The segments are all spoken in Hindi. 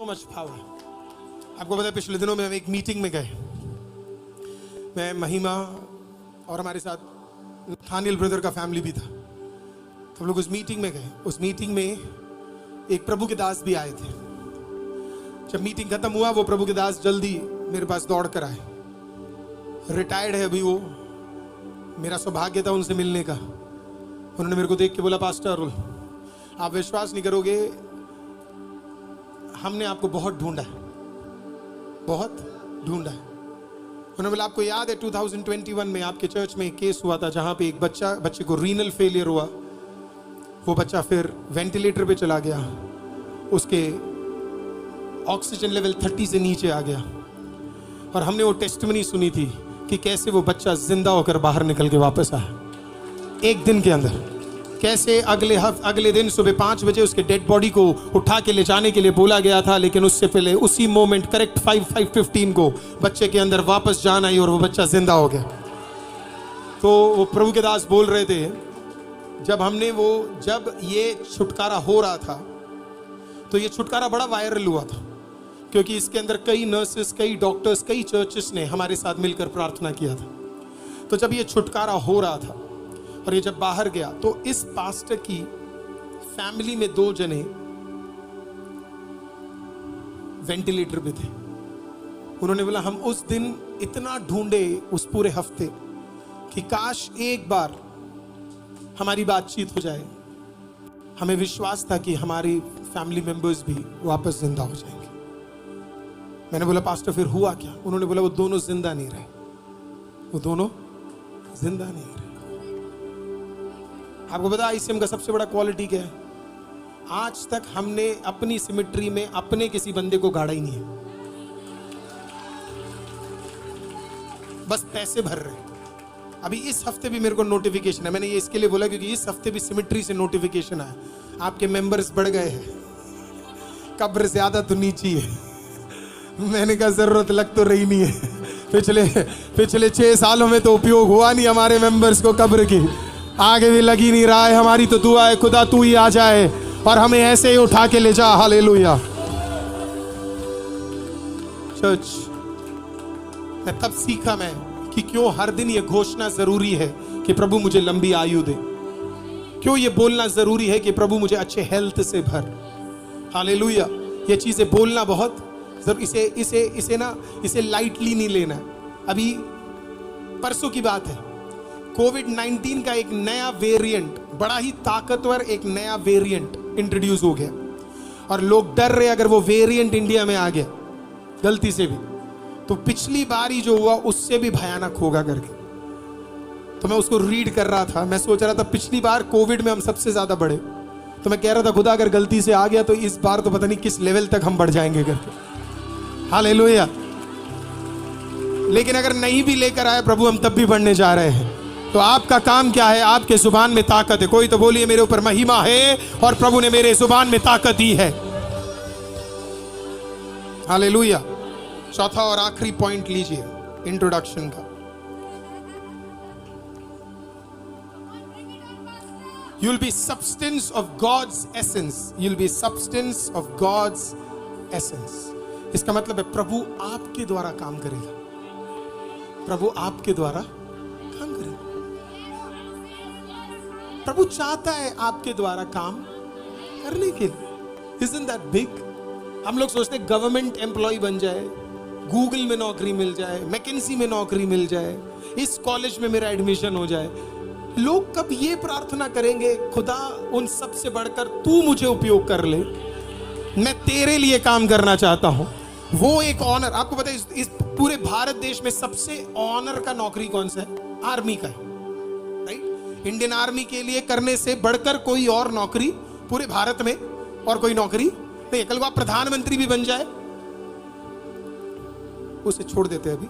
so much power. आपको पता है पिछले दिनों में हम एक मीटिंग में गए, मैं महिमा और हमारे साथ थानियल ब्रदर का फैमिली भी था। तो हम लोग उस मीटिंग में गए। उस मीटिंग में एक प्रभु के दास भी आए थे। जब मीटिंग खत्म हुआ वो प्रभु के दास जल्दी मेरे पास दौड़ कर आए। रिटायर्ड है अभी वो, मेरा सौभाग्य था उनसे मिलने का। उन्होंने मेरे को देख के बोला, पास्टर अरुल, आप विश्वास नहीं करोगे, हमने आपको बहुत ढूंढा है, बहुत ढूंढा है। उन्होंने बोला, आपको याद है 2021 में आपके चर्च में एक केस हुआ था जहां पे एक बच्चे को रीनल फेलियर हुआ। वो बच्चा फिर वेंटिलेटर पे चला गया, उसके ऑक्सीजन लेवल 30 से नीचे आ गया। और हमने वो टेस्टिमनी सुनी थी कि कैसे वो बच्चा जिंदा होकर बाहर निकल के वापस आया एक दिन के अंदर। कैसे अगले दिन सुबह 5 बजे उसके डेड बॉडी को उठा के ले जाने के लिए बोला गया था, लेकिन उससे पहले उसी मोमेंट करेक्ट 5:15 को बच्चे के अंदर वापस जान आई और वो बच्चा जिंदा हो गया। तो वो प्रभु के दास बोल रहे थे, जब ये छुटकारा हो रहा था तो ये छुटकारा बड़ा वायरल हुआ था, क्योंकि इसके अंदर कई नर्सेस, कई डॉक्टर्स, कई चर्चेस ने हमारे साथ मिलकर प्रार्थना किया था। तो जब ये छुटकारा हो रहा था और ये जब बाहर गया, तो इस पास्टर की फैमिली में 2 जने वेंटिलेटर पे थे। उन्होंने बोला, हम उस दिन इतना ढूंढे उस पूरे हफ्ते कि काश एक बार हमारी बातचीत हो जाए। हमें विश्वास था कि हमारी फैमिली मेंबर्स भी वापस जिंदा हो जाएंगे। मैंने बोला, पास्टर फिर हुआ क्या? उन्होंने बोला, वो दोनों जिंदा नहीं रहे, वो दोनों जिंदा नहीं रहे। आपको पता है ICM का सबसे बड़ा क्वालिटी क्या है? आज तक हमने अपनी सिमेट्री में अपने किसी बंदे को गाड़ा ही नहीं है, बस पैसे भर रहे। अभी इस हफ्ते भी मेरे को नोटिफिकेशन है, मैंने ये इसके लिए बोला क्योंकि इस हफ्ते भी सिमेट्री से नोटिफिकेशन आया, आपके मेंबर्स बढ़ गए हैं, कब्र ज्यादा तो नीची है। मैंने कहा जरूरत लग तो रही नहीं है, पिछले 6 सालों में तो उपयोग हुआ नहीं हमारे मेंबर्स को कब्र की, आगे भी लगी नहीं रहा है। हमारी तो दुआ है, खुदा तू ही आ जाए और हमें ऐसे ही उठा के ले जा। हालेलुया। चर्च, मैं तब सीखा मैं कि क्यों हर दिन ये घोषणा जरूरी है कि प्रभु मुझे लंबी आयु दे, क्यों ये बोलना जरूरी है कि प्रभु मुझे अच्छे हेल्थ से भर। हालेलुया। ये चीजें बोलना बहुत जरूर, इसे लाइटली नहीं लेना। अभी परसों की बात है, कोविड-19 का एक नया वेरिएंट, बड़ा ही ताकतवर एक नया वेरिएंट इंट्रोड्यूस हो गया और लोग डर रहे अगर वो वेरिएंट इंडिया में आ गया गलती से भी, तो पिछली बार ही जो हुआ उससे भी भयानक होगा करके। तो मैं उसको रीड कर रहा था, मैं सोच रहा था पिछली बार कोविड में हम सबसे ज्यादा बढ़े, तो मैं कह रहा था खुदा अगर गलती से आ गया तो इस बार तो पता नहीं किस लेवल तक हम बढ़ जाएंगे करके। हालेलुया। लेकिन अगर नहीं भी लेकर आए प्रभु, हम तब भी बढ़ने जा रहे हैं। तो आपका काम क्या है? आपके जुबान में ताकत है। कोई तो बोलिए, मेरे ऊपर महिमा है और प्रभु ने मेरे जुबान में ताकत दी है। हालेलुया। चौथा और आखिरी पॉइंट लीजिए इंट्रोडक्शन का। You'll be substance of God's essence. You'll be substance of God's essence. इसका मतलब है प्रभु आपके द्वारा काम करेगा, प्रभु आपके द्वारा काम करेगा। प्रभु चाहता है आपके द्वारा काम करने के लिए। Isn't that big? हम लोग सोचते हैं गवर्नमेंट एम्प्लॉय बन जाए, गूगल में नौकरी मिल जाए, मैकेंसी में नौकरी मिल जाए, इस कॉलेज में मेरा एडमिशन हो जाए। लोग कब ये प्रार्थना करेंगे, खुदा उन सब से बढ़कर तू मुझे उपयोग कर ले, मैं तेरे लिए काम करना चाहता हूं। वो एक ऑनर, आपको पता है इस पूरे भारत देश में सबसे ऑनर का नौकरी कौन सा है? आर्मी का है, राइट? इंडियन आर्मी के लिए करने से बढ़कर कोई और नौकरी पूरे भारत में और कोई नौकरी नहीं। कल वो प्रधानमंत्री भी बन जाए, उसे छोड़ देते अभी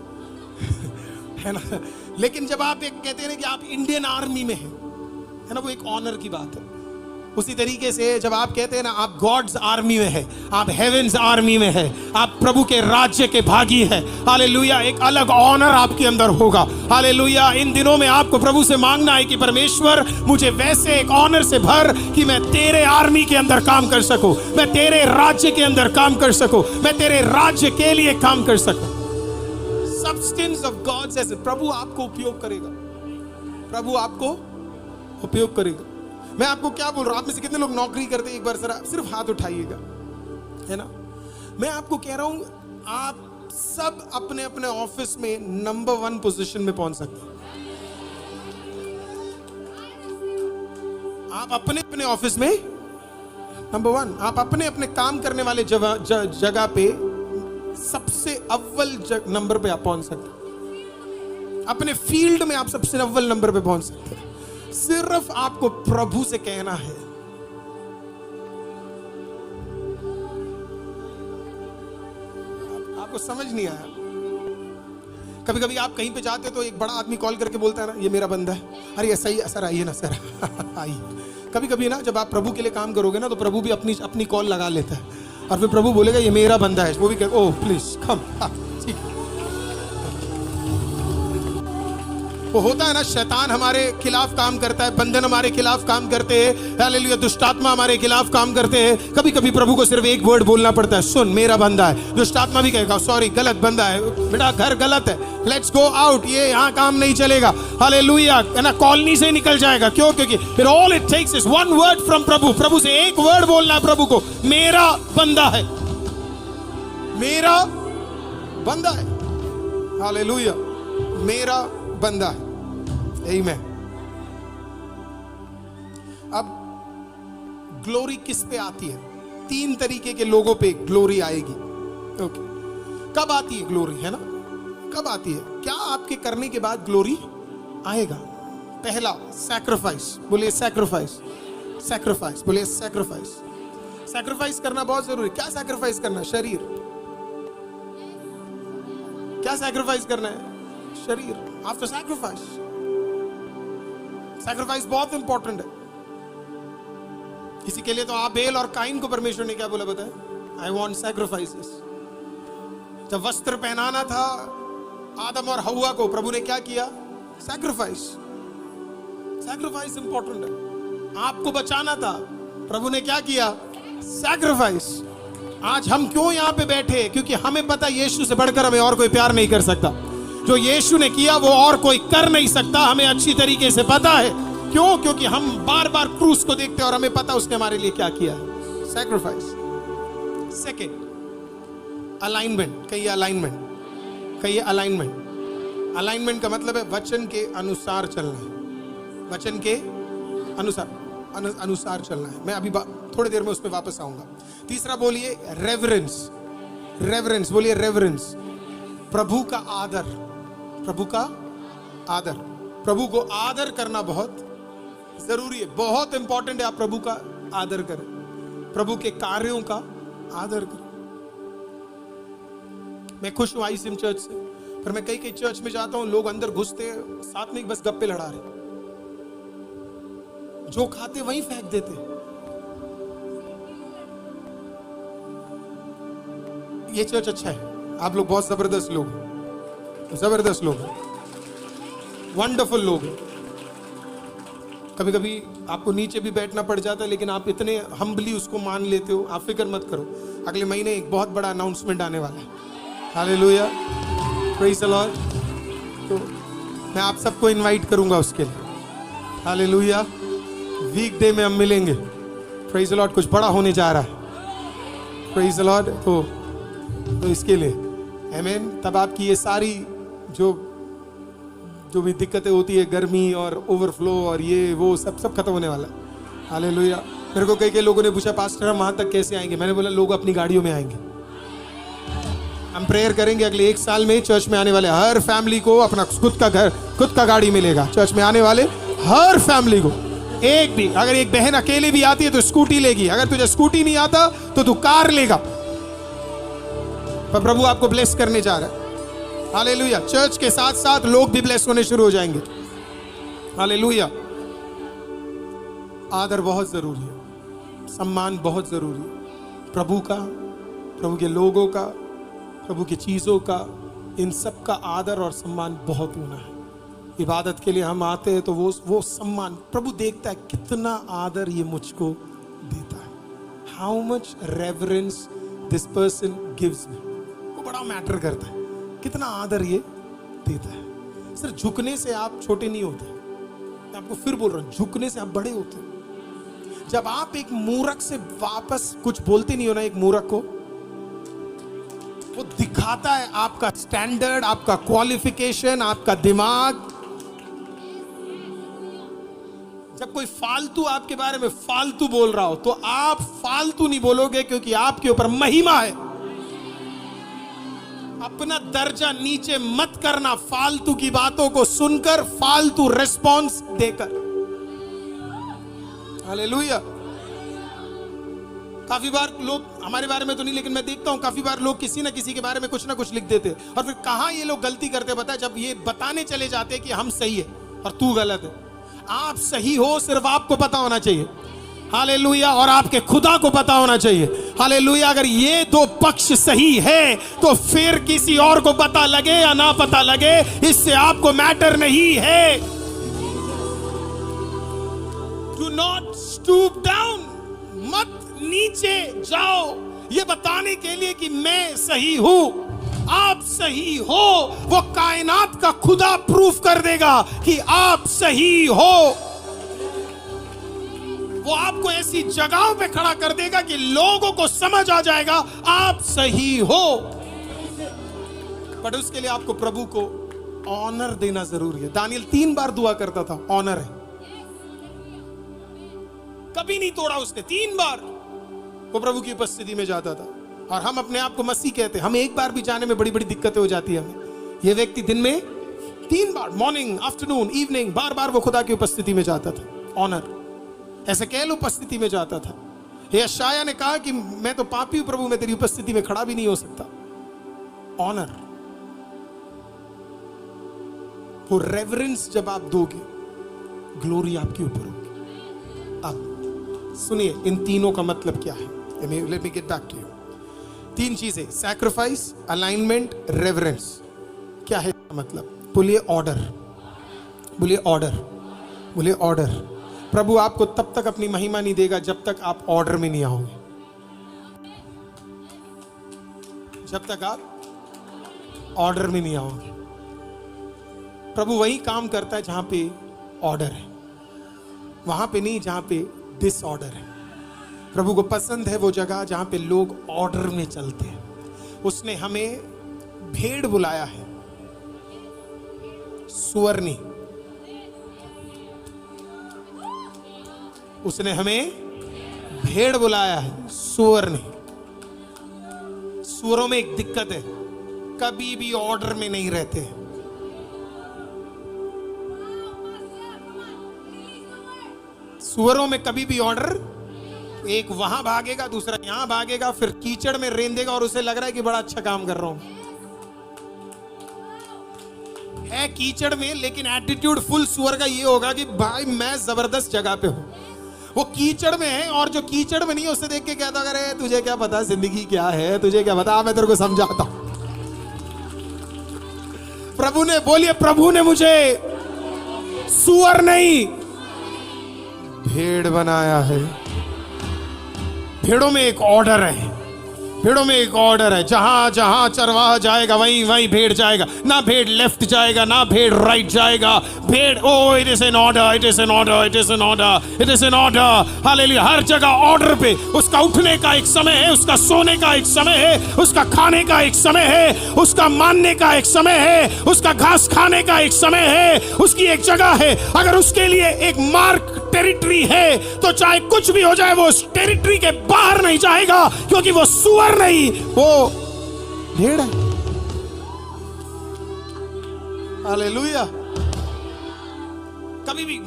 है ना। लेकिन जब आप एक कहते हैं ना कि आप इंडियन आर्मी में हैं, है ना, वो एक ऑनर की बात है। उसी तरीके से जब आप कहते हैं ना आप गॉड्स आर्मी में है, आप हेवेंस आर्मी में है, आप प्रभु के राज्य के भागी है, हालेलुया, एक अलग ऑनर आपके अंदर होगा। हालेलुया, इन दिनों में आपको प्रभु से मांगना है कि परमेश्वर मुझे वैसे एक ऑनर से भर कि मैं तेरे आर्मी के अंदर काम कर सकूं, मैं तेरे राज्य के अंदर काम कर सकूं, मैं तेरे राज्य के लिए काम कर सकूं। सब्सटेंस ऑफ गॉड्स एसेट, प्रभु आपको उपयोग करेगा, प्रभु आपको उपयोग करेगा। मैं आपको क्या बोल रहा हूं, आप में से कितने लोग नौकरी करते हैं, एक बार जरा सिर्फ हाथ उठाइएगा, है ना। मैं आपको कह रहा हूं आप सब अपने अपने ऑफिस में नंबर 1 पोजीशन में पहुंच सकते हैं। आप अपने अपने ऑफिस में नंबर 1, आप अपने अपने काम करने वाले जगह पे सबसे अव्वल नंबर पे आप पहुंच सकते हैं। अपने फील्ड में आप सबसे अव्वल नंबर पे पहुंच सकते हैं। सिर्फ आपको प्रभु से कहना है। आपको समझ नहीं आया? कभी कभी आप कहीं पे जाते तो एक बड़ा आदमी कॉल करके बोलता है ना, ये मेरा बंदा है, अरे ऐसा ही सर, आइए ना सर आइए। कभी कभी ना जब आप प्रभु के लिए काम करोगे ना तो प्रभु भी अपनी कॉल लगा लेता है और फिर प्रभु बोलेगा ये मेरा बंदा है, वो भी कहे ओह प्लीज कम, ठीक है। वो होता है ना, शैतान हमारे खिलाफ काम करता है, बंधन हमारे खिलाफ काम करते हैं, हालेलुया, दुष्ट आत्मा हमारे खिलाफ काम करते हैं। कभी कभी प्रभु को सिर्फ एक वर्ड बोलना पड़ता है, सुन मेरा बंदा है। दुष्ट आत्मा भी कहेगा सॉरी गलत बंदा है, बेटा घर गलत है, लेट्स गो आउट, ये यहाँ काम नहीं चलेगा, हालेलुया, है ना, कॉलोनी से निकल जाएगा। क्यों? क्योंकि फिर all it takes is one word from Prabhu. Prabhu से एक वर्ड बोलना है प्रभु को, मेरा बंदा है, मेरा बंदा है, हालेलुया, मेरा बंदा है। आमीन। अब ग्लोरी किस पे आती है? 3 तरीके के लोगों पे ग्लोरी आएगी। ओके, कब आती है ग्लोरी, है ना, कब आती है? क्या आपके करने के बाद ग्लोरी आएगा? पहला सैक्रिफाइस, बोलिए सैक्रिफाइस, सैक्रिफाइस, बोलिए सैक्रिफाइस। सैक्रिफाइस करना बहुत जरूरी। क्या सैक्रिफाइस करना? शरीर। क्या सैक्रिफाइस करना है? शरीर। आफ्टर सैक्रिफाइस, सैक्रिफाइस बहुत इंपॉर्टेंट है। किसी के लिए तो आबेल और काइन को परमेश्वर ने क्या बोला बताए? I want sacrifices. जब वस्त्र पहनाना था आदम और हव्वा को, प्रभु ने क्या किया? सैक्रिफाइस। सैक्रिफाइस इंपॉर्टेंट है। आपको बचाना था, प्रभु ने क्या किया? सैक्रिफाइस। आज हम क्यों यहाँ पे बैठे? क्योंकि हमें पता यीशु से बढ़कर हमें और कोई प्यार नहीं कर सकता। जो यीशु ने किया वो और कोई कर नहीं सकता, हमें अच्छी तरीके से पता है। क्यों? क्योंकि हम बार बार क्रूस को देखते हैं और हमें पता उसने हमारे लिए क्या किया है। सैक्रिफाइस। Second, alignment. कहिए अलाइनमेंट, कहिए अलाइनमेंट। अलाइनमेंट का मतलब है वचन के अनुसार चलना है, वचन के अनुसार चलना है। मैं अभी थोड़ी देर में उस पर वापस आऊंगा। तीसरा बोलिए रेवरेंस। रेवरेंस, बोलिए रेवरेंस। प्रभु का आदर, प्रभु का आदर। प्रभु को आदर करना बहुत जरूरी है, बहुत इंपॉर्टेंट है। आप प्रभु का आदर करें, प्रभु के कार्यों का आदर करें। मैं खुश हूं आईसीएम चर्च से, पर मैं कई चर्च में जाता हूं, लोग अंदर घुसते साथ में बस गप्पे लड़ा रहे, जो खाते वहीं फेंक देते। ये चर्च अच्छा है, आप लोग बहुत जबरदस्त लोग हैं, जबरदस्त लोग हैं, वंडरफुल लोग हैं। कभी कभी आपको नीचे भी बैठना पड़ जाता है, लेकिन आप इतने हम्बली उसको मान लेते हो। आप फिक्र मत करो, अगले महीने एक बहुत बड़ा अनाउंसमेंट आने वाला है। Hallelujah, praise the Lord. तो मैं आप सबको इनवाइट करूंगा उसके लिए। हालेलुया, वीकडे में हम मिलेंगे। प्रेज़ द लॉर्ड, कुछ बड़ा होने जा रहा है। Praise the Lord. तो इसके लिए आमीन। तब आपकी ये सारी जो भी दिक्कतें होती है, गर्मी और ओवरफ्लो और ये वो सब खत्म होने वाला है। हालेलुया। मेरे को कई लोगों ने पूछा पास्टर हम वहाँ तक कैसे आएंगे? मैंने बोला लोग अपनी गाड़ियों में आएंगे। हम प्रेयर करेंगे अगले 1 साल में चर्च में आने वाले हर फैमिली को अपना खुद का घर, खुद का गाड़ी मिलेगा। चर्च में आने वाले हर फैमिली को, एक भी, अगर एक बहन अकेले भी आती है तो स्कूटी लेगी, अगर तुझे स्कूटी नहीं आता तो तू कार लेगा। पर प्रभु आपको ब्लेस करने जा रहा है। हालेलुया। चर्च के साथ साथ लोग भी ब्लेस होने शुरू हो जाएंगे। हालेलुया। आदर बहुत जरूरी है। सम्मान बहुत जरूरी है। प्रभु का, प्रभु के लोगों का, प्रभु की चीजों का, इन सब का आदर और सम्मान बहुत होना है। इबादत के लिए हम आते हैं तो वो सम्मान प्रभु देखता है, कितना आदर ये मुझको देता है। How much reverence this person gives me, वो बड़ा मैटर करता है, कितना आदर ये देता है। सिर्फ झुकने से आप छोटे नहीं होते, मैं आपको फिर बोल रहा हूं, झुकने से आप बड़े होते हैं। जब आप एक मूर्ख से वापस कुछ बोलते नहीं हो ना, एक मूर्ख को, वो दिखाता है आपका स्टैंडर्ड, आपका क्वालिफिकेशन, आपका दिमाग। जब कोई फालतू आपके बारे में फालतू बोल रहा हो तो आप फालतू नहीं बोलोगे, क्योंकि आपके ऊपर महिमा है। अपना दर्जा नीचे मत करना फालतू की बातों को सुनकर, फालतू रिस्पॉन्स देकर। हालेलुया। काफी बार लोग, हमारे बारे में तो नहीं लेकिन मैं देखता हूं काफी बार लोग किसी ना किसी के बारे में कुछ ना कुछ लिख देते हैं, और फिर कहां ये लोग गलती करते पता है, जब ये बताने चले जाते कि हम सही है और तू गलत है। आप सही हो सिर्फ आपको पता होना चाहिए, हालेलुया, और आपके खुदा को पता होना चाहिए, हालेलुया। अगर ये दो पक्ष सही है तो फिर किसी और को पता लगे या ना पता लगे, इससे आपको मैटर नहीं है। डू नॉट स्टूप डाउन, मत नीचे जाओ ये बताने के लिए कि मैं सही हूं। आप सही हो, वो कायनात का खुदा प्रूफ कर देगा कि आप सही हो। वो आपको ऐसी जगहों पे खड़ा कर देगा कि लोगों को समझ आ जाएगा आप सही हो। बट उसके लिए आपको प्रभु को ऑनर देना जरूरी है। दानियल 3 बार दुआ करता था, ऑनर है, कभी नहीं तोड़ा उसने। 3 बार वो प्रभु की उपस्थिति में जाता था। और हम अपने आप को मसीह कहते हैं, हम एक बार भी जाने में बड़ी बड़ी दिक्कतें हो जाती है हमें। ये व्यक्ति दिन में 3 बार, मॉर्निंग, आफ्टरनून, इवनिंग, बार बार वो खुदा की उपस्थिति में जाता था। ऑनर, ऐसे कह लो उपस्थिति में जाता था। यशाया ने कहा कि मैं तो पापी हूं प्रभु, मैं तेरी उपस्थिति में खड़ा भी नहीं हो सकता। ऑनर, वो रेवरेंस जब आप दोगे, ग्लोरी आपके ऊपर होगी। अब सुनिए इन तीनों का मतलब क्या है। Let me get back to you. 3 चीजें, सैक्रिफाइस, अलाइनमेंट, रेवरेंस। क्या है मतलब? बोलिए ऑर्डर, बोलिए ऑर्डर, बोलिए ऑर्डर। प्रभु आपको तब तक अपनी महिमा नहीं देगा जब तक आप ऑर्डर में नहीं आओगे। जब तक आप ऑर्डर में नहीं आओगे। प्रभु वही काम करता है जहां पे ऑर्डर है, वहां पे नहीं जहां पे डिसऑर्डर है। प्रभु को पसंद है वो जगह जहां पे लोग ऑर्डर में चलते हैं। उसने हमें भेड़ बुलाया है, सुअर नहीं। उसने हमें भेड़ बुलाया है, सुअर नहीं। सुअरों में एक दिक्कत है, कभी भी ऑर्डर में नहीं रहते हैं। सुअरों में कभी भी ऑर्डर, एक वहां भागेगा, दूसरा यहां भागेगा, फिर कीचड़ में रेंदेगा और उसे लग रहा है कि बड़ा अच्छा काम कर रहा हूं। है कीचड़ में, लेकिन एटीट्यूड फुल सुअर का ये होगा कि भाई मैं जबरदस्त जगह पे हूं। वो कीचड़ में है और जो कीचड़ में नहीं, उसे देख के कहता, अरे तुझे क्या पता जिंदगी क्या है, तुझे क्या पता, मैं तेरे को समझाता हूं। प्रभु ने, बोलिए प्रभु ने मुझे सुअर नहीं भेड़ बनाया है। भेड़ों में एक ऑर्डर है, भेड़ों में एक ऑर्डर है। जहां जहां चरवाहा जाएगा वहीं वहीं भेड़ जाएगा। ना भेड़ लेफ्ट जाएगा, ना भेड़ राइट जाएगा। भेड़, oh it is an order, it is an order, it is an order, it is an order. Hallelujah. हर जगह ऑर्डर पे। उसका उठने का एक समय है, उसका सोने का एक समय है, उसका खाने का एक समय है, उसका मानने का एक समय है, उसका घास खाने का एक समय है, उसकी एक जगह है। अगर उसके लिए एक मार्क टेरिटरी है तो चाहे कुछ भी हो जाए वो उस टेरिटरी के बाहर नहीं जाएगा, क्योंकि वो सुअर नहीं, वो भेड़ है। हालेलुया। कभी भी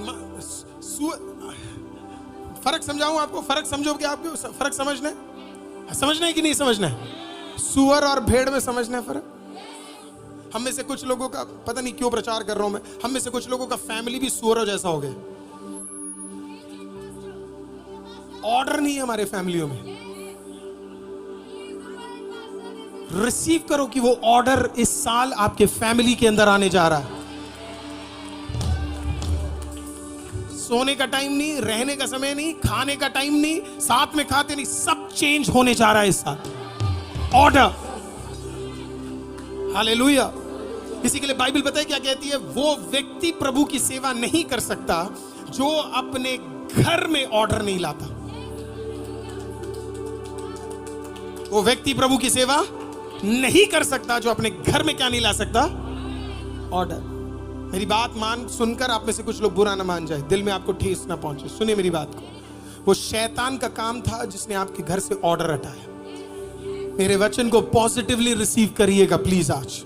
फर्क समझाऊं आपको, फर्क समझो कि आपको फर्क समझना है कि नहीं समझना है? सुअर और भेड़ में समझना है फर्क। हम में से कुछ लोगों का, पता नहीं क्यों प्रचार कर रहा हूं मैं, हम में से कुछ लोगों का फैमिली भी सुअर जैसा हो गया। ऑर्डर नहीं है हमारे फैमिलियों में। रिसीव करो कि वो ऑर्डर इस साल आपके फैमिली के अंदर आने जा रहा है। सोने का टाइम नहीं, रहने का समय नहीं, खाने का टाइम नहीं, साथ में खाते नहीं, सब चेंज होने जा रहा है इस साल। Order, hallelujah. इसी के लिए बाइबल पता है क्या कहती है? वो व्यक्ति प्रभु की सेवा नहीं कर सकता जो अपने घर में ऑर्डर नहीं लाता। वो व्यक्ति प्रभु की सेवा नहीं कर सकता जो अपने घर में क्या नहीं ला सकता? ऑर्डर। मेरी बात मान सुनकर आप में से कुछ लोग बुरा ना मान जाए, दिल में आपको ठेस ना पहुंचे, सुनिए मेरी बात को। वो शैतान का काम था जिसने आपके घर से ऑर्डर हटाया। मेरे वचन को पॉजिटिवली रिसीव करिएगा प्लीज। आज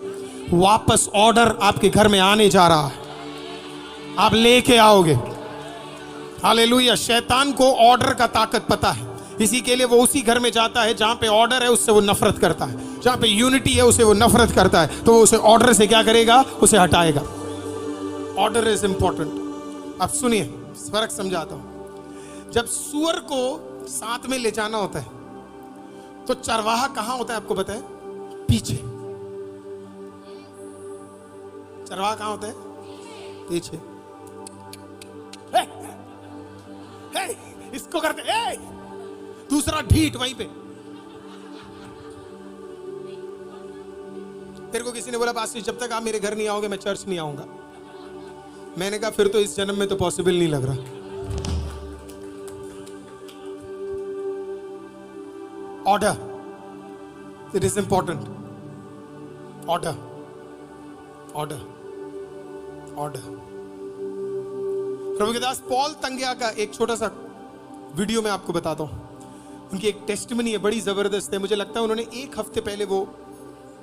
वापस ऑर्डर आपके घर में आने जा रहा है, आप लेके आओगे। हालेलुया। शैतान को ऑर्डर का ताकत पता है, इसी के लिए वो उसी घर में जाता है जहां पे ऑर्डर है, उससे वो नफरत करता है। जहां पे यूनिटी है उसे वो नफरत करता है, तो वो उसे ऑर्डर से क्या करेगा? उसे हटाएगा। Order is important. अब सुनिए, फर्क समझाता हूं। जब सुअर को साथ में ले जाना होता है तो चरवाहा कहां होता है आपको पता है? पीछे। चरवाहा कहां होता है? पीछे। हे, हे, इसको करते, हे, दूसरा ढीठ वहीं पे। तेरे को किसी ने बोला पास्टर जब तक आप मेरे घर नहीं आओगे मैं चर्च नहीं आऊंगा। मैंने कहा फिर तो इस जन्म में तो पॉसिबल नहीं लग रहा। Order, it is important. Order, order, order. प्रभु के दास पॉल तंगिया का एक छोटा सा वीडियो में आपको बताता हूं। उनकी एक टेस्टिमनी है, बड़ी जबरदस्त है। मुझे लगता है उन्होंने एक हफ्ते पहले वो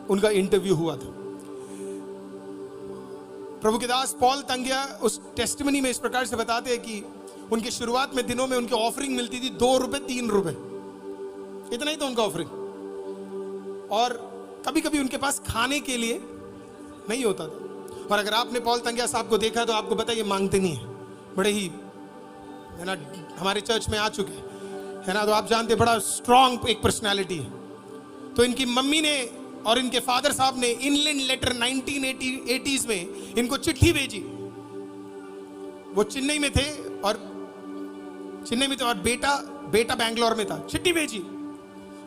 उनका इंटरव्यू हुआ था। प्रभु के दास पॉल तंगिया उस टेस्टिमनी में इस प्रकार से बताते हैं कि उनके शुरुआत में दिनों में उनकी ऑफरिंग मिलती थी 2 रुपए 3 रुपए, इतना ही था उनका ऑफरिंग। और कभी कभी उनके पास खाने के लिए नहीं होता था। और अगर आपने पॉल तंगिया साहब को देखा तो आपको पता है ये मांगते नहीं है, बड़े ही है ना, हमारे चर्च में आ चुके है ना, तो आप जानते बड़ा स्ट्रॉन्ग एक पर्सनालिटी है। तो इनकी मम्मी ने और इनके फादर साहब ने इनलैंड लेटर 1980s में इनको चिट्ठी भेजी। वो चेन्नई में थे और बेटा बैंगलोर में था। चिट्ठी भेजी,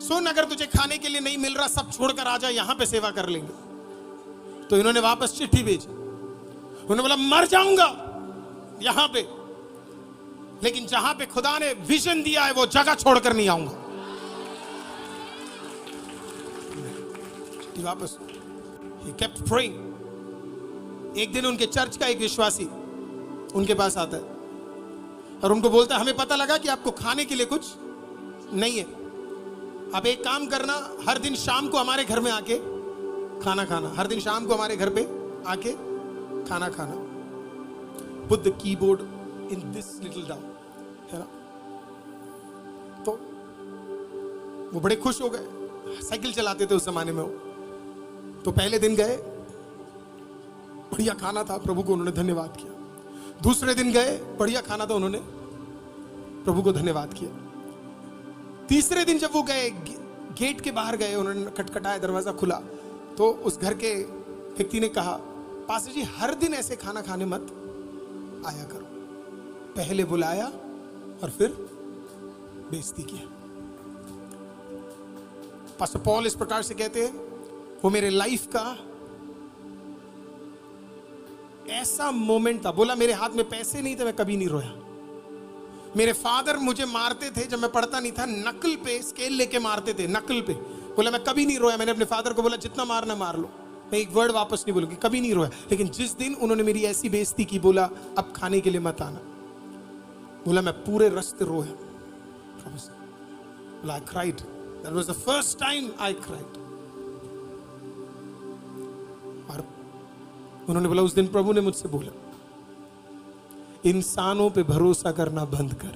सुन अगर तुझे खाने के लिए नहीं मिल रहा सब छोड़कर आ जा, यहां पे सेवा कर लेंगे। तो इन्होंने वापस चिट्ठी भेजी। उन्होंने बोला मर जाऊंगा यहां पे, लेकिन जहां पे खुदा ने विजन दिया है वो जगह छोड़कर नहीं आऊंगा। वापस he kept praying। एक दिन उनके चर्च का एक विश्वासी उनके पास आता है और उनको बोलता है हमें पता लगा कि आपको खाने के लिए कुछ नहीं है, आप एक काम करना, हर दिन शाम को हमारे घर में आके खाना खाना, हर दिन शाम को हमारे घर पे आके खाना खाना। Put the keyboard in this little down, है ना। तो वो बड़े खुश हो गए। साइकिल चलाते थे उस जमाने में वो। तो पहले दिन गए, बढ़िया खाना था, प्रभु को उन्होंने धन्यवाद किया। दूसरे दिन गए, बढ़िया खाना था, उन्होंने प्रभु को धन्यवाद किया। तीसरे दिन जब वो गए, गेट के बाहर गए, उन्होंने खटखटाया, दरवाजा खुला, तो उस घर के व्यक्ति ने कहा पास्टर जी हर दिन ऐसे खाना खाने मत आया करो, पहले बुलाया और फिर बेइज्जती किया। पास्टर पॉल इस प्रकार से कहते हैं वो मेरे लाइफ का ऐसा मोमेंट था। बोला मेरे हाथ में पैसे नहीं थे, मैं कभी नहीं रोया। मेरे फादर मुझे मारते थे जब मैं पढ़ता नहीं था, नकल पे स्केल लेके मारते थे, नकल पे। बोला मैं कभी नहीं रोया। मैंने अपने फादर को बोला जितना मारना मार लो, मैं एक वर्ड वापस नहीं बोलूंगी, कभी नहीं रोया। लेकिन जिस दिन उन्होंने मेरी ऐसी बेइज्जती की, बोला अब खाने के लिए मत आना, बोला मैं पूरे रास्ते रोया। बोला I cried, that was the first time I cried। और उन्होंने बोला उस दिन प्रभु ने मुझसे बोला इंसानों पे भरोसा करना बंद कर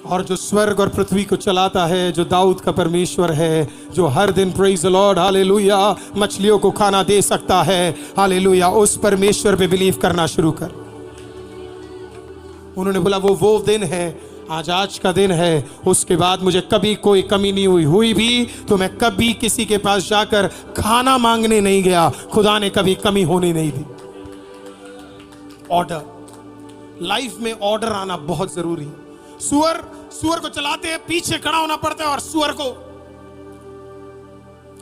और जो स्वर्ग और पृथ्वी को चलाता है, जो दाऊद का परमेश्वर है, जो हर दिन प्रेज द लॉर्ड हालेलुया मछलियों को खाना दे सकता है, हालेलुया, उस परमेश्वर पे बिलीव करना शुरू कर। उन्होंने बोला वो दिन है, आज का दिन है, उसके बाद मुझे कभी कोई कमी नहीं हुई भी तो मैं कभी किसी के पास जाकर खाना मांगने नहीं गया, खुदा ने कभी कमी होने नहीं दी। ऑर्डर, लाइफ में ऑर्डर आना बहुत जरूरी है। सुअर को चलाते हैं, पीछे खड़ा होना पड़ता है। और सुअर को,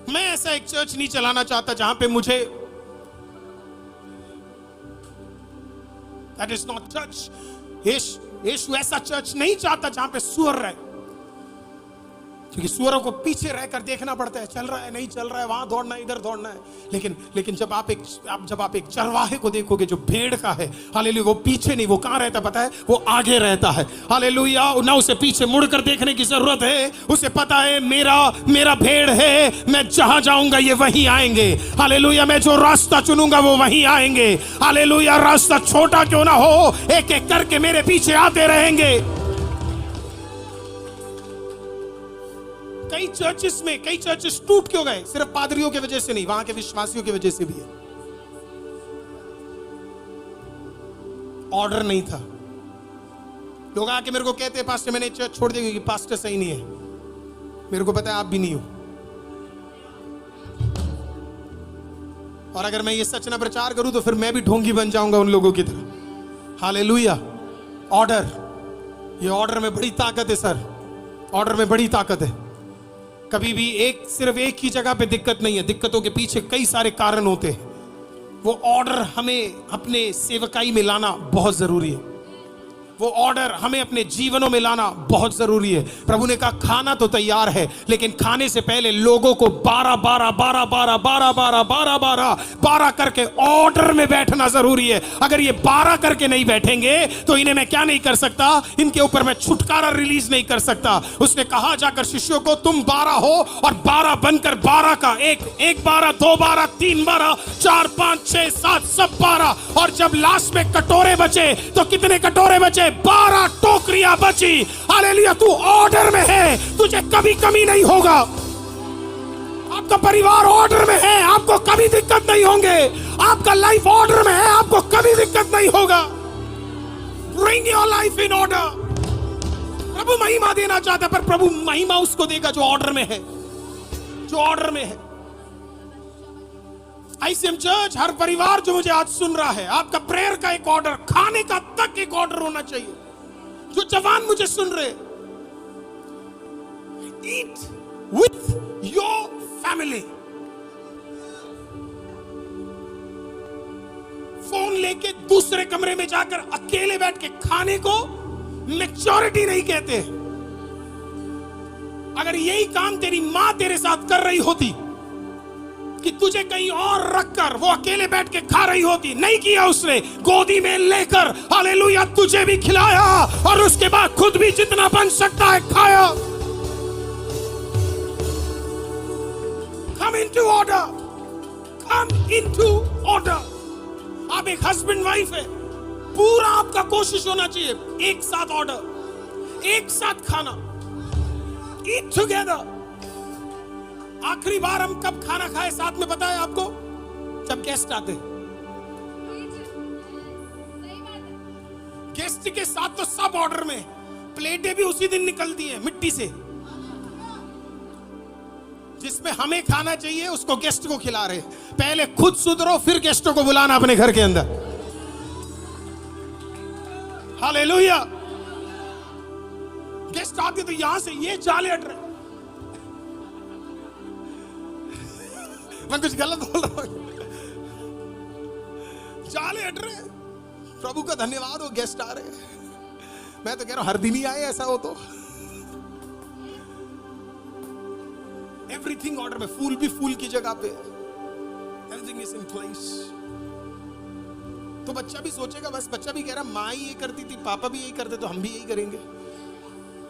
मैं ऐसा एक चर्च नहीं चलाना चाहता जहां पे मुझे, दैट इज नॉट चर्च। यीशु ऐसा चर्च नहीं चाहता जहां पे सुअर रहे, क्योंकि सुअरों को पीछे रहकर देखना पड़ता है, चल रहा है नहीं चल रहा है, वहां दौड़ना है इधर दौड़ना है। लेकिन जब आप एक चरवाहे को देखोगे जो भेड़ का है, हालेलुया, वो पीछे नहीं, वो कहां रहता पता है, वो आगे रहता है। हालेलुया, ना उसे पीछे मुड़कर देखने की जरूरत है, उसे पता है मेरा भेड़ है, मैं जहां जाऊंगा ये वहीं आएंगे। हालेलुया, मैं जो रास्ता चुनूंगा वो वहीं आएंगे। हालेलुया, रास्ता छोटा क्यों ना हो, एक एक करके मेरे पीछे आते रहेंगे। कई चर्चेस टूट क्यों गए? सिर्फ पादरियों की वजह से नहीं, वहां के विश्वासियों की वजह से भी है। ऑर्डर नहीं था। लोग आके मेरे को कहते हैं पास्टर मैंने चर्च छोड़ दी क्योंकि पास्टर सही नहीं है। मेरे को पता है आप भी नहीं हो, और अगर मैं ये सच ना प्रचार करूं तो फिर मैं भी ढोंगी बन जाऊंगा उन लोगों की तरह। हालेलुया। ऑर्डर, ये ऑर्डर में बड़ी ताकत है सर, ऑर्डर में बड़ी ताकत है। कभी भी सिर्फ एक ही जगह पे दिक्कत नहीं है, दिक्कतों के पीछे कई सारे कारण होते हैं। वो ऑर्डर हमें अपने सेवकाई में लाना बहुत जरूरी है, वो ऑर्डर हमें अपने जीवनों में लाना बहुत जरूरी है। प्रभु ने कहा खाना तो तैयार है, लेकिन खाने से पहले लोगों को 12 करके ऑर्डर में बैठना जरूरी है। अगर ये 12 करके नहीं बैठेंगे तो इन्हें मैं क्या नहीं कर सकता, इनके ऊपर मैं छुटकारा रिलीज नहीं कर सकता। उसने कहा जाकर शिष्यों को तुम 12 हो और 12 बनकर 12 का एक 12, 2 12, 3 12, 4 5 6 7 सब 12। और जब लास्ट में कटोरे बचे तो कितने कटोरे बचे? 12 टोकरियां बची। हालेलुया, तू ऑर्डर में है, तुझे कभी कमी नहीं होगा। आपका परिवार ऑर्डर में है, आपको कभी दिक्कत नहीं होंगे। आपका लाइफ ऑर्डर में है, आपको कभी दिक्कत नहीं होगा। Bring your life in order. प्रभु महिमा देना चाहता है, पर प्रभु महिमा उसको देगा जो ऑर्डर में है, जो ऑर्डर में है। ICM चर्च, हर परिवार जो मुझे आज सुन रहा है, आपका प्रेयर का एक ऑर्डर, खाने का तक एक ऑर्डर होना चाहिए। जो जवान मुझे सुन रहे, ईट विथ योर फैमिली। फोन लेके दूसरे कमरे में जाकर अकेले बैठ के खाने को मैच्योरिटी नहीं कहते। अगर यही काम तेरी मां तेरे साथ कर रही होती कि तुझे कहीं और रखकर वो अकेले बैठ के खा रही होती, नहीं किया उसने, गोदी में लेकर हालेलुया तुझे भी खिलाया और उसके बाद खुद भी जितना बन सकता है खाया। Come into order, come into order। आप एक हस्बैंड वाइफ है, पूरा आपका कोशिश होना चाहिए एक साथ ऑर्डर, एक साथ खाना, eat together। आखिरी बार हम कब खाना खाए साथ में पता है आपको? जब गेस्ट आते। गेस्ट के साथ तो सब ऑर्डर में, प्लेटें भी उसी दिन निकलती है मिट्टी से। जिसमें हमें खाना चाहिए उसको गेस्ट को खिला रहे। पहले खुद सुधरो, फिर गेस्टों को बुलाना अपने घर के अंदर। हालेलुया। गेस्ट आते तो यहां से ये जाले हट रहे, मैं कुछ गलत बोल रहा हूं, जाले हट रहे। प्रभु का धन्यवाद हो, गेस्ट आ रहे। मैं तो कह रहा हूं हर दिन ही आए, ऐसा हो तो। एवरीथिंग ऑर्डर में, फूल भी फूल की जगह पे, एवरीथिंग इज इन प्लेस। तो बच्चा भी सोचेगा, बस बच्चा भी कह रहा माँ ये करती थी, पापा भी यही करते, तो हम भी यही करेंगे।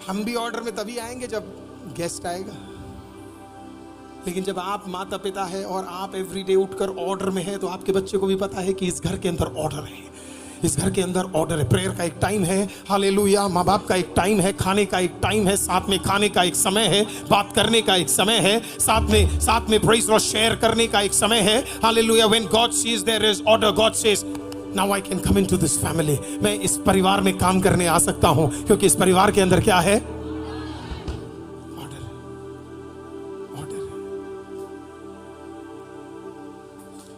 हम भी ऑर्डर में तभी आएंगे जब गेस्ट आएगा। लेकिन जब आप माता पिता है और आप एवरीडे उठकर ऑर्डर में है, तो आपके बच्चे को भी पता है कि इस घर के अंदर ऑर्डर है, इस घर के अंदर ऑर्डर है। प्रेयर का एक टाइम है, हालेलुया। माँ बाप का एक टाइम है, खाने का एक टाइम है, साथ में खाने का एक समय है, बात करने का एक समय है, साथ में प्रेज़ और शेयर करने का एक समय है। Hallelujah. When God sees there is order, God says now I can come into this family. मैं इस परिवार में काम करने आ सकता हूं, क्योंकि इस परिवार के अंदर क्या है? ऑर्डर। ऑर्डर।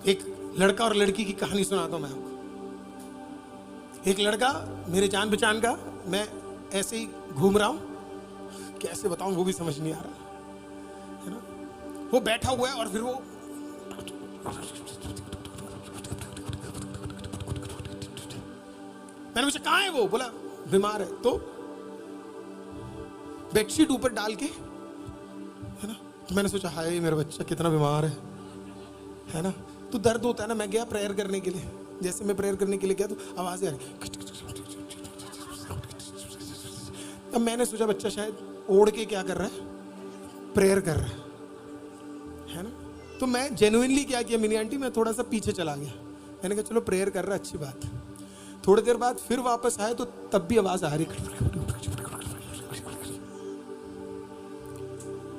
एक लड़का और लड़की की कहानी सुनाता हूं मैं आपको। एक लड़का मेरे जान पहचान का, मैं ऐसे ही घूम रहा हूं, कैसे बताऊं वो भी समझ नहीं आ रहा है ना। वो बैठा हुआ है और फिर वो मैंने पूछा कहां है वो? बोला बीमार है। तो बेडशीट ऊपर डाल के, है ना, तो मैंने सोचा हाय मेरा बच्चा कितना बीमार है ना। तो दर्द होता है ना। मैं गया प्रेयर करने के लिए। जैसे मैं प्रेयर करने के लिए गया तो आवाजें आ रही। अब मैंने सोचा बच्चा शायद ओढ़ के क्या कर रहा है, प्रेयर कर रहा है ना। तो मैं जेन्युइनली क्या किया, मिनी आंटी, मैं थोड़ा सा पीछे चला गया। मैंने कहा चलो प्रेयर कर रहा है, अच्छी बात। थोड़ी देर बाद फिर वापस आए तो तब भी आवाज आ रही।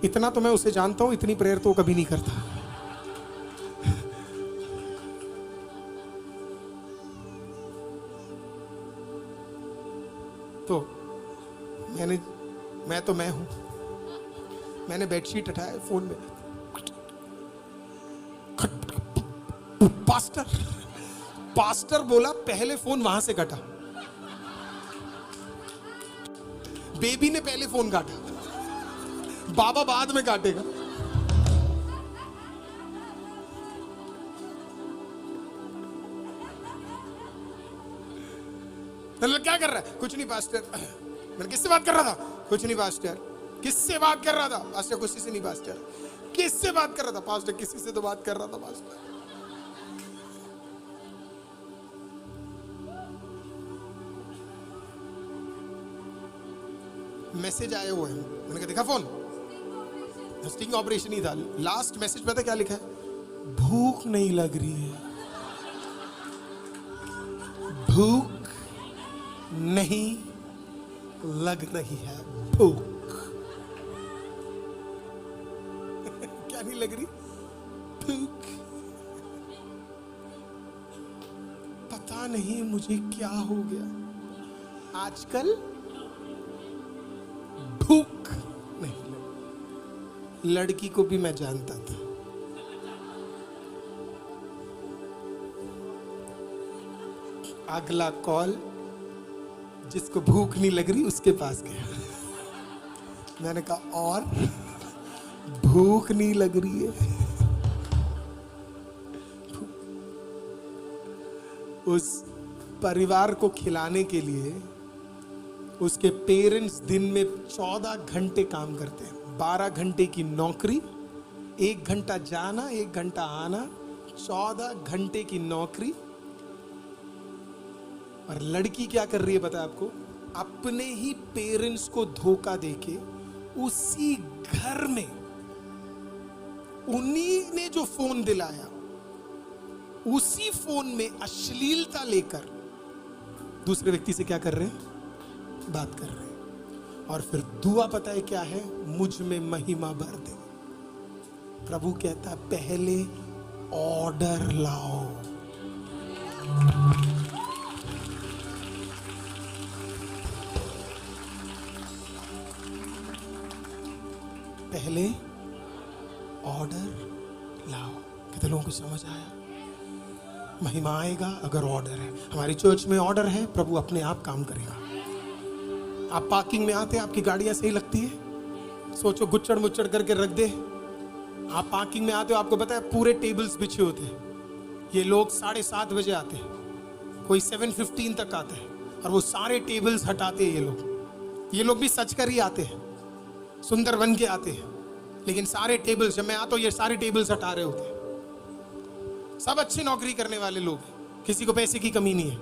इतना तो मैं उसे जानता हूं, इतनी प्रेयर तो वो कभी नहीं करता। तो मैं हूं। मैंने बेडशीट हटाया, फोन में पास्टर बोला पहले फोन वहां से कटा। बेबी ने पहले फोन काटा, बाबा बाद में काटेगा। क्या कर रहा है? कुछ नहीं पास्टर। मैंने किससे बात कर रहा था? कुछ नहीं पास्टर। किससे बात कर रहा था? पास्टर किसी से नहीं पास्टर। किससे बात कर रहा था? पास्टर किसी से तो बात कर रहा था पास्टर। मैसेज आया हुआ है। मैंने कहा देखा फोन? स्टिंग ऑपरेशन ही था। लास्ट मैसेज पता क्या लिखा है? भूख नहीं लग रही है। भूख नहीं लग रही है। भूख क्या नहीं लग रही? भूख। पता नहीं मुझे क्या हो गया, आजकल भूख नहीं लग। लड़की को भी मैं जानता था। अगला कॉल जिसको भूख नहीं लग रही उसके पास गया। मैंने कहा और भूख नहीं लग रही है? उस परिवार को खिलाने के लिए उसके पेरेंट्स दिन में 14 घंटे काम करते हैं। 12 घंटे की नौकरी, 1 घंटा जाना 1 घंटा आना, 14 घंटे की नौकरी। और लड़की क्या कर रही है पता है आपको? अपने ही पेरेंट्स को धोखा देके उसी घर में उन्हीं ने जो फोन दिलाया, उसी फोन में अश्लीलता लेकर दूसरे व्यक्ति से क्या कर रहे हैं? बात कर रहे हैं। और फिर दुआ पता है क्या है? मुझ में महिमा भर दे। प्रभु कहता है पहले ऑर्डर लाओ। पहले ऑर्डर लाओ। कितने लोगों को समझ आया? महिमा आएगा अगर ऑर्डर है। हमारी चर्च में ऑर्डर है, प्रभु अपने आप काम करेगा। आप पार्किंग में आते हैं, आपकी गाड़ियां सही लगती है, सोचो गुच्चड़ मुच्चड़ करके रख दे। आप पार्किंग में आते हो, आपको पता है पूरे टेबल्स बिछे होते हैं। ये लोग 7:30 बजे आते हैं, कोई 7:15 तक आते हैं, और वो सारे टेबल्स हटाते हैं। ये लोग भी सच कर ही आते हैं, सुंदर बन के आते हैं, लेकिन सारे टेबल्स, जब मैं आता हूँ ये सारे टेबल्स हटा रहे होते हैं। सब अच्छी नौकरी करने वाले लोग हैं, किसी को पैसे की कमी नहीं है,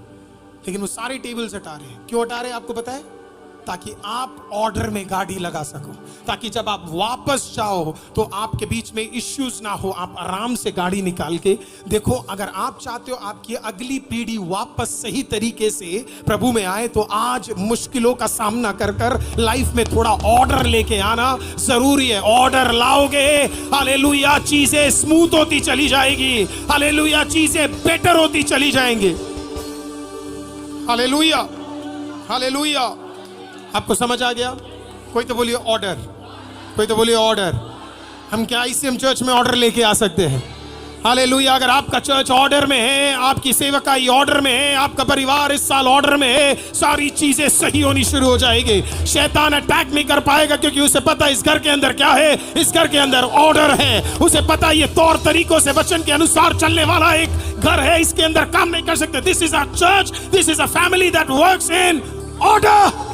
लेकिन वो सारे टेबल्स हटा रहे हैं। क्यों हटा रहे हैं आपको पता है? ताकि आप ऑर्डर में गाड़ी लगा सको, ताकि जब आप वापस जाओ तो आपके बीच में इश्यूज ना हो, आप आराम से गाड़ी निकाल के देखो। अगर आप चाहते हो आपकी अगली पीढ़ी वापस सही तरीके से प्रभु में आए, तो आज मुश्किलों का सामना कर कर लाइफ में थोड़ा ऑर्डर लेके आना जरूरी है। ऑर्डर लाओगे, हालेलुया, चीजें स्मूथ होती चली जाएगी, हालेलुया, चीजें बेटर होती चली जाएंगी। Hallelujah, hallelujah. आपको समझ आ गया? कोई तो बोलिए ऑर्डर, कोई तो बोलिए ऑर्डर। हम क्या ICM चर्च में ऑर्डर लेके आ सकते हैं? हालेलुया। अगर आपका चर्च ऑर्डर में है, आपकी सेवकाई ऑर्डर में है, आपका परिवार इस साल ऑर्डर में है, सारी चीजें सही होनी शुरू हो जाएगी। शैतान अटैक नहीं कर पाएगा, क्योंकि उसे पता इस घर के अंदर क्या है, इस घर के अंदर ऑर्डर है। उसे पता ये तौर तरीकों से वचन के अनुसार चलने वाला एक घर है, इसके अंदर काम नहीं कर सकते। This is a church, this is a family that works in order.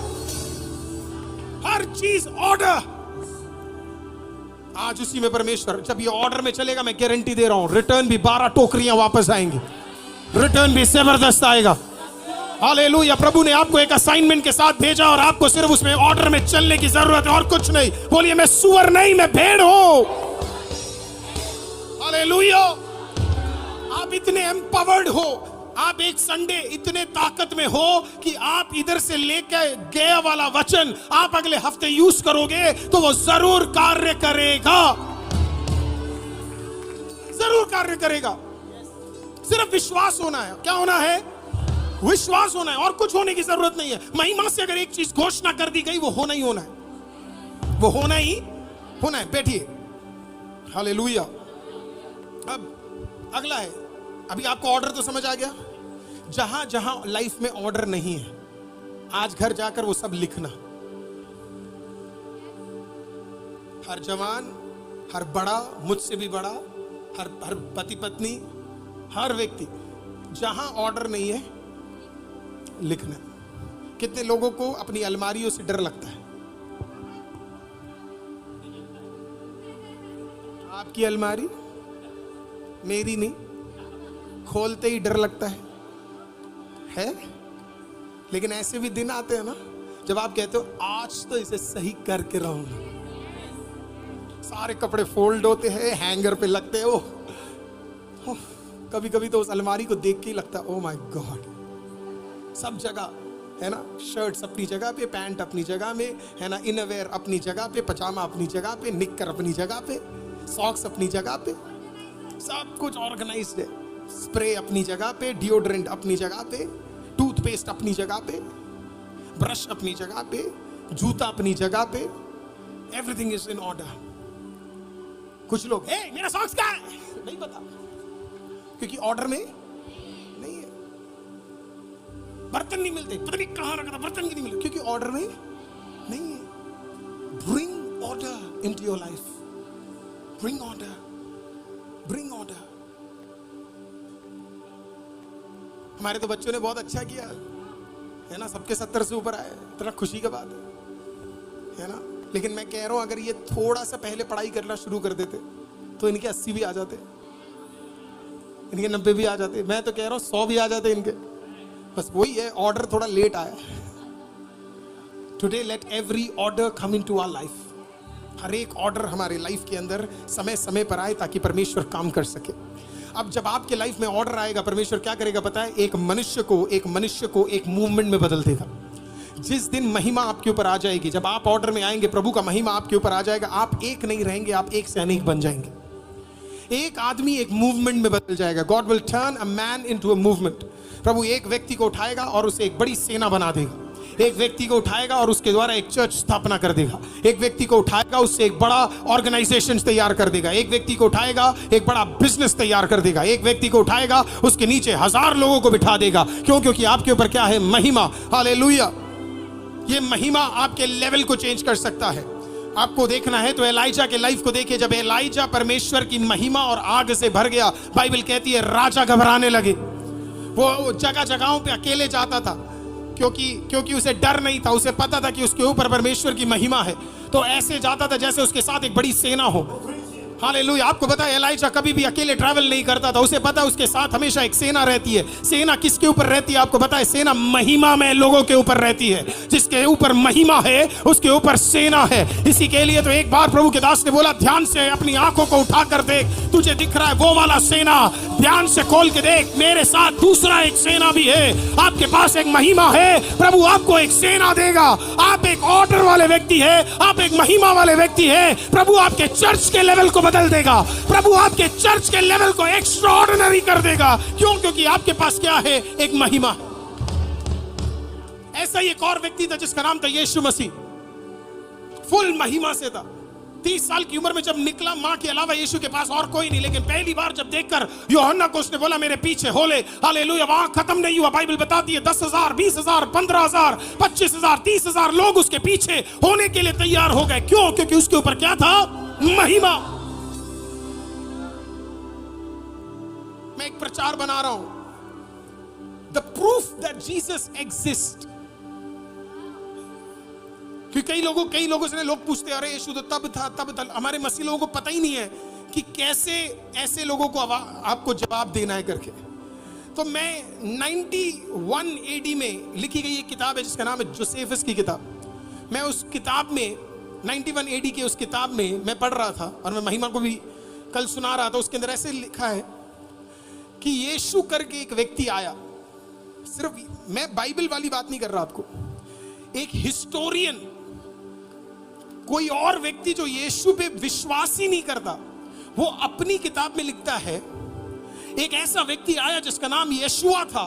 हर चीज ऑर्डर। आज उसी में परमेश्वर जब ये ऑर्डर में चलेगा, मैं गारंटी दे रहा हूं, रिटर्न भी 12 टोकरियां वापस आएंगी, रिटर्न भी जबरदस्त आएगा। हालेलुया। प्रभु ने आपको एक असाइनमेंट के साथ भेजा और आपको सिर्फ उसमें ऑर्डर में चलने की जरूरत है और कुछ नहीं। बोलिए मैं सुअर नहीं, मैं भेड़ हूं। हालेलुया। आप इतने एम्पावर्ड हो, आप एक संडे इतने ताकत में हो कि आप इधर से लेकर गया वाला वचन आप अगले हफ्ते यूज करोगे तो वो जरूर कार्य करेगा, जरूर कार्य करेगा। सिर्फ विश्वास होना है। क्या होना है? विश्वास होना है, और कुछ होने की जरूरत नहीं है। महिमा से अगर एक चीज घोषणा कर दी गई, वो होना ही होना है, वो होना ही होना है। बैठिए। हालेलुया। अब अगला है, अभी आपको ऑर्डर तो समझ आ गया। जहां जहां लाइफ में ऑर्डर नहीं है, आज घर जाकर वो सब लिखना। हर जवान, हर बड़ा, मुझसे भी बड़ा, हर पति पत्नी, हर व्यक्ति, जहां ऑर्डर नहीं है लिखना। कितने लोगों को अपनी अलमारियों से डर लगता है? आपकी अलमारी, मेरी नहीं, खोलते ही डर लगता है। लेकिन ऐसे भी दिन आते हैं ना जब आप कहते हो आज तो इसे सही करके रहूंगा। सारे कपड़े फोल्ड होते हैं, हैंगर पे लगते हो। कभी कभी तो उस अलमारी को देख के ही लगता है ओ माय गॉड। सब जगह है ना, शर्ट्स अपनी जगह पे, पैंट अपनी जगह में है ना, इनरवेयर अपनी जगह पे, पजामा अपनी जगह पे, निक्कर अपनी जगह पे, सॉक्स अपनी जगह पे, सब कुछ ऑर्गेनाइज्ड है। स्प्रे अपनी जगह पे, डिओड्रेंट अपनी जगह पे, टूथपेस्ट अपनी जगह पे, ब्रश अपनी जगह पे, जूता अपनी जगह पे, एवरीथिंग इज इन ऑर्डर। कुछ लोग मेरा सॉक्स कहाँ है? नहीं पता, क्योंकि ऑर्डर में नहीं है। बर्तन नहीं मिलते, पता नहीं कहां रखा था बर्तन की नहीं मिले, क्योंकि ऑर्डर में नहीं है। Bring order into your life, bring order, bring order. हमारे तो बच्चों ने बहुत अच्छा किया है ना, सबके 70 से ऊपर आए, इतना खुशी की बात है ना। लेकिन मैं कह रहा हूं अगर ये थोड़ा सा पहले पढ़ाई करना शुरू कर देते तो इनके 80 भी आ जाते, इनके 90 भी आ जाते। मैं तो कह रहा हूं 100 भी आ जाते इनके। बस वही है, ऑर्डर थोड़ा लेट आया। Today let every order come into our life. हर एक ऑर्डर हमारे लाइफ के अंदर समय समय पर आए ताकि परमेश्वर काम कर सके। अब जब आपके लाइफ में ऑर्डर आएगा, परमेश्वर क्या करेगा पता है? एक मनुष्य को एक मूवमेंट में बदल देगा। जिस दिन महिमा आपके ऊपर आ जाएगी, जब आप ऑर्डर में आएंगे, प्रभु का महिमा आपके ऊपर आ जाएगा, आप एक नहीं रहेंगे, आप एक से अनेक बन जाएंगे। एक आदमी एक मूवमेंट में बदल जाएगा। God will turn a man into a movement. प्रभु एक व्यक्ति को उठाएगा और उसे एक बड़ी सेना बना देगा। एक व्यक्ति को उठाएगा और उसके द्वारा एक चर्च स्थापना कर देगा। एक व्यक्ति को उठाएगा, उससे एक बड़ा ऑर्गेनाइजेशन तैयार कर देगा। एक व्यक्ति को उठाएगा, एक बड़ा बिजनेस तैयार कर देगा। एक व्यक्ति को उठाएगा, उसके नीचे 1000 लोगों को बिठा देगा। क्यों? क्योंकि आपके ऊपर क्या है? महिमा। हालेलुया। ये महिमा आपके लेवल को चेंज कर सकता है। आपको देखना है तो एलाइजा के लाइफ को देखिए। जब एलाइजा परमेश्वर की महिमा और आग से भर गया, बाइबल कहती है राजा घबराने लगे। वो जगह जगहों पे अकेले जाता था, क्योंकि उसे डर नहीं था। उसे पता था कि उसके ऊपर परमेश्वर की महिमा है, तो ऐसे जाता था जैसे उसके साथ एक बड़ी सेना हो। हालेलुया। आपको पता है एलाइजा कभी भी अकेले ट्रैवल नहीं करता था। उसे पता है उसके साथ हमेशा एक सेना रहती है। सेना किसके ऊपर रहती है? आपको पता है सेना महिमा में लोगों के ऊपर रहती है। जिसके ऊपर महिमा है उसके ऊपर सेना है। इसी के लिए तो एक बार प्रभु के दास ने बोला, ध्यान से अपनी आंखों को उठाकर देख, तुझे दिख रहा है वो वाला सेना? ध्यान से खोल के देख, मेरे साथ दूसरा एक सेना भी है। आपके पास एक महिमा है, प्रभु आपको एक सेना देगा। आप एक ऑर्डर वाले व्यक्ति है, आप एक महिमा वाले व्यक्ति है। प्रभु आपके चर्च के लेवल को बदल देगा। प्रभु आपके चर्च के लेवल को एक्स्ट्राऑर्डिनरी कर देगा। क्यों? क्योंकि आपके पास क्या है? एक महिमा। ऐसा ही एक और व्यक्ति था जिसका नाम था यीशु मसीह, फुल महिमा से था। 30 साल की उम्र में जब निकला, मां के अलावा यीशु के पास और कोई नहीं, लेकिन पहली बार जब देखकर यूहन्ना को उसने बोला मेरे पीछे होले, हालेलुया, वहां खत्म नहीं हुआ। बाइबल बताती है 10,000, 20,000, 15,000, 25,000, 30,000 लोग उसके पीछे होने के लिए तैयार हो गए। क्यों? क्योंकि उसके ऊपर क्या था? महिमा। मैं एक प्रचार बना रहा हूं, the proof that Jesus exist. क्योंकि कई लोगों से लोग पूछते हैं अरे यीशु तो तब था। हमारे मसीह लोगों को पता ही नहीं है कि कैसे ऐसे लोगों को आपको जवाब देना है करके। तो मैं 91 AD में लिखी गई एक किताब है जिसका नाम है जोसेफस की किताब। मैं उस किताब में 91 AD के उस किताब में मैं पढ़ रहा था और मैं महिमा को भी कल सुना रहा था। उसके अंदर ऐसे लिखा है कि यीशु करके एक व्यक्ति आया। सिर्फ मैं बाइबल वाली बात नहीं कर रहा आपको, एक हिस्टोरियन, कोई और व्यक्ति जो यीशु पे विश्वास ही नहीं करता, वो अपनी किताब में लिखता है एक ऐसा व्यक्ति आया जिसका नाम यीशुआ था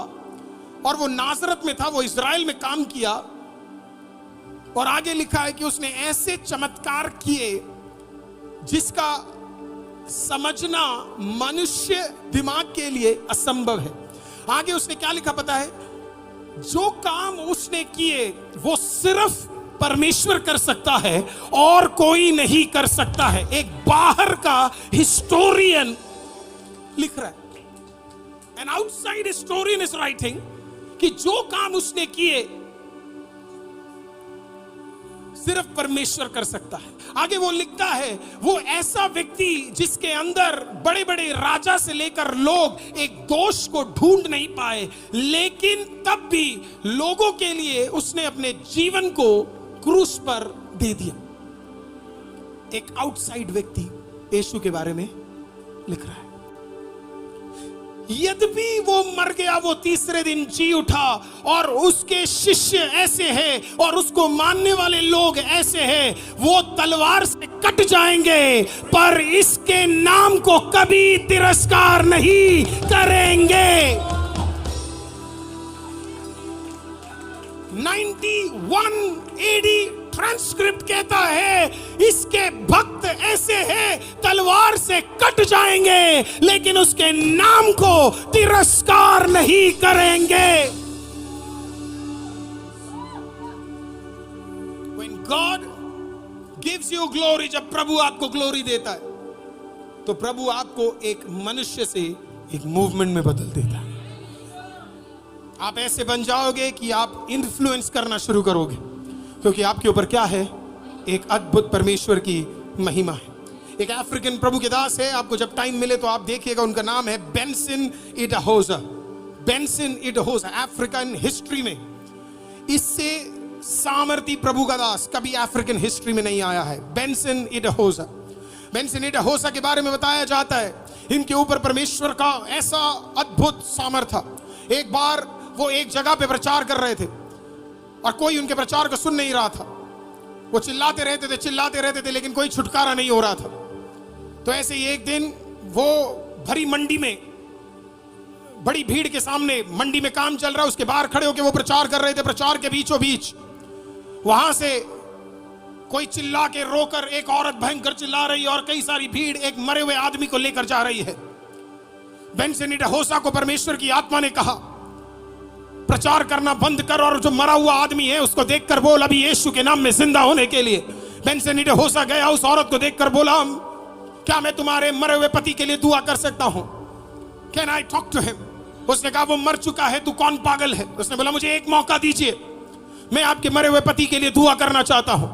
और वो नाजरत में था, वो इज़राइल में काम किया। और आगे लिखा है कि उसने ऐसे चमत्कार किए जिसका समझना मनुष्य दिमाग के लिए असंभव है। आगे उसने क्या लिखा पता है? जो काम उसने किए वो सिर्फ परमेश्वर कर सकता है और कोई नहीं कर सकता है। एक बाहर का हिस्टोरियन लिख रहा है, an outside historian is writing कि जो काम उसने किए सिर्फ परमेश्वर कर सकता है। आगे वो लिखता है वो ऐसा व्यक्ति जिसके अंदर बड़े बड़े राजा से लेकर लोग एक दोष को ढूंढ नहीं पाए, लेकिन तब भी लोगों के लिए उसने अपने जीवन को क्रूस पर दे दिया। एक आउटसाइड व्यक्ति यीशु के बारे में लिख रहा है। यद्यपि वो मर गया, वो तीसरे दिन जी उठा और उसके शिष्य ऐसे हैं और उसको मानने वाले लोग ऐसे हैं, वो तलवार से कट जाएंगे पर इसके नाम को कभी तिरस्कार नहीं करेंगे। 91 AD ट्रांसक्रिप्ट कहता है इसके भक्त ऐसे हैं तलवार से कट जाएंगे लेकिन उसके नाम को तिरस्कार नहीं करेंगे। When God gives you glory, जब प्रभु आपको ग्लोरी देता है तो प्रभु आपको एक मनुष्य से एक मूवमेंट में बदल देता है। आप ऐसे बन जाओगे कि आप इन्फ्लुएंस करना शुरू करोगे, क्योंकि आपके ऊपर क्या है? एक अद्भुत परमेश्वर की महिमा है। एक अफ्रीकन प्रभु के दास है, आपको जब टाइम मिले तो आप देखिएगा, उनका नाम है बेंसन इडाहोसा। बेंसन इडाहोसा अफ्रीकन हिस्ट्री में इससे सामर्थी प्रभु का दास कभी अफ्रीकन हिस्ट्री में नहीं आया है। बेंसन इडाहोसा, बेंसन इडाहोसा के बारे में बताया जाता है इनके ऊपर परमेश्वर का ऐसा अद्भुत सामर्थ था। एक बार वो एक जगह पे प्रचार कर रहे थे और कोई उनके प्रचार को सुन नहीं रहा था। वो चिल्लाते रहते थे लेकिन कोई छुटकारा नहीं हो रहा था। तो ऐसे ही एक दिन वो भरी मंडी में, बड़ी भीड़ के सामने मंडी में काम चल रहा है, उसके बाहर खड़े होकर वो प्रचार कर रहे थे। प्रचार के बीचों बीच वहां से कोई चिल्ला के रोकर एक औरत भयंकर चिल्ला रही है और कई सारी भीड़ एक मरे हुए आदमी को लेकर जा रही है। बेंसन इडाहोसा को परमेश्वर की आत्मा ने कहा प्रचार करना बंद कर और जो मरा हुआ आदमी है उसको देखकर बोल अभी यीशु के नाम में जिंदा होने के लिए। बेंसन इडाहोसा गया, उस औरत को देखकर बोला क्या मैं तुम्हारे मरे हुए पति के लिए दुआ कर सकता हूं? Can I talk to him? उसने कहा वो मर चुका है, तू कौन पागल है? उसने बोला मुझे एक मौका दीजिए, मैं आपके मरे हुए पति के लिए दुआ करना चाहता हूं।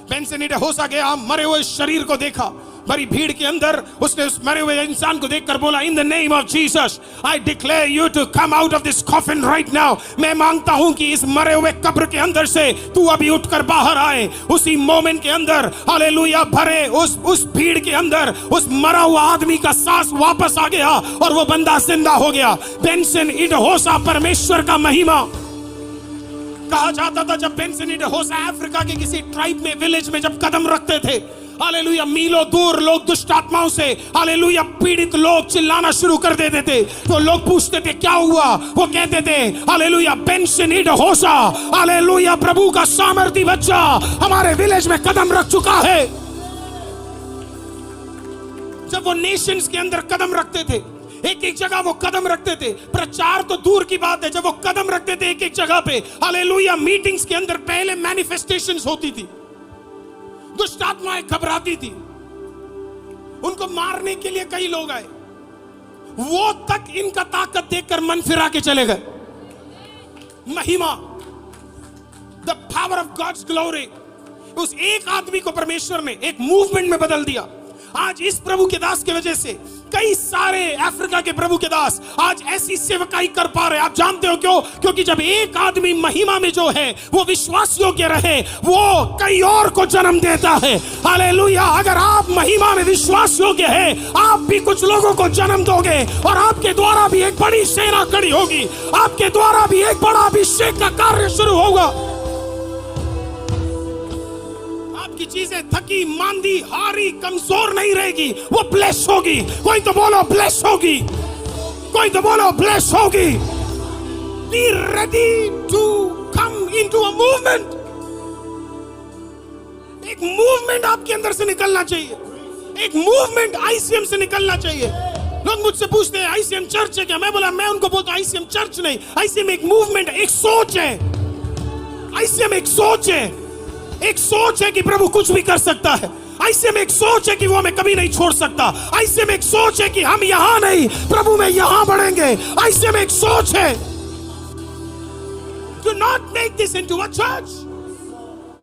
बेंसन इडाहोसा गया, मरे हुए शरीर को देखा, बड़ी भीड़ के अंदर उसने उस मरे हुए इंसान को देखकर बोला in the name of Jesus I declare you to come out of this coffin right now. मैं मांगता हूं कि इस मरे हुए कब्र के अंदर से तू अभी उठकर बाहर आए। उसी मोमेंट के अंदर हालेलुया भरे उस भीड़ के अंदर उस मरा हुआ आदमी का सांस वापस आ गया और वो बंदा जिंदा हो गया। बेंसन इडाहोसा परमेश्वर का महिमा। कहा जाता था जब बेंसन इडाहोसा अफ्रीका के किसी ट्राइब में, विलेज में जब कदम रखते थे, हालेलुया मीलों दूर लोग दुष्ट आत्माओं से हालेलुया पीड़ित लोग चिल्लाना शुरू कर देते थे, तो लोग पूछते थे क्या हुआ, वो कहते थे हालेलुया बेंशनीड होशा, हालेलुया प्रभु का सामर्थी बच्चा हमारे विलेज में कदम रख चुका है। जब वो नेशंस के अंदर कदम रखते थे, एक एक जगह वो कदम रखते थे, प्रचार तो दूर की बात है, जब वो कदम रखते थे एक एक जगह पे हालेलुया मीटिंग्स के अंदर पहले मैनिफेस्टेशंस होती थी, दुष्ट आत्माएं घबराती थी, उनको मारने के लिए कई लोग आए, वो तक इनका ताकत देखकर मन फिरा के चले गए। महिमा, the power of God's glory, उस एक आदमी को परमेश्वर ने एक मूवमेंट में बदल दिया। आज इस प्रभु के दास की वजह से कई सारे अफ्रीका के प्रभु के दास आज ऐसी सेवकाई कर पा रहे हैं। आप जानते हो क्यों? क्योंकि जब एक आदमी महिमा में जो है वो विश्वास योग्य रहे, वो कई और को जन्म देता है। हालेलुया। अगर आप महिमा में विश्वास योग्य है, आप भी कुछ लोगों को जन्म दोगे और आपके द्वारा भी एक बड़ी सेना खड़ी होगी, आपके द्वारा भी एक बड़ा अभिषेक का कार्य शुरू होगा। की चीजें थकी मांदी हारी कमजोर नहीं रहेगी, वो ब्लेस होगी। कोई तो बोलो ब्लेस होगी, कोई तो बोलो ब्लेस होगी। Be ready to come into a movement। एक मूवमेंट आपके अंदर से निकलना चाहिए, एक मूवमेंट आईसीएम से निकलना चाहिए। लोग मुझसे पूछते हैं आईसीएम चर्च है क्या? मैं बोला, मैं उनको बोलता हूं आईसीएम चर्च नहीं, आईसीएम एक मूवमेंट, एक सोच है। आईसीएम एक सोच है, एक सोच है कि प्रभु कुछ भी कर सकता है। आईसीएम एक सोच है कि वो हमें कभी नहीं छोड़ सकता। आईसीएम एक सोच है कि हम यहां नहीं, प्रभु में यहां बढ़ेंगे। आईसीएम एक सोच है। Do not make this into a church।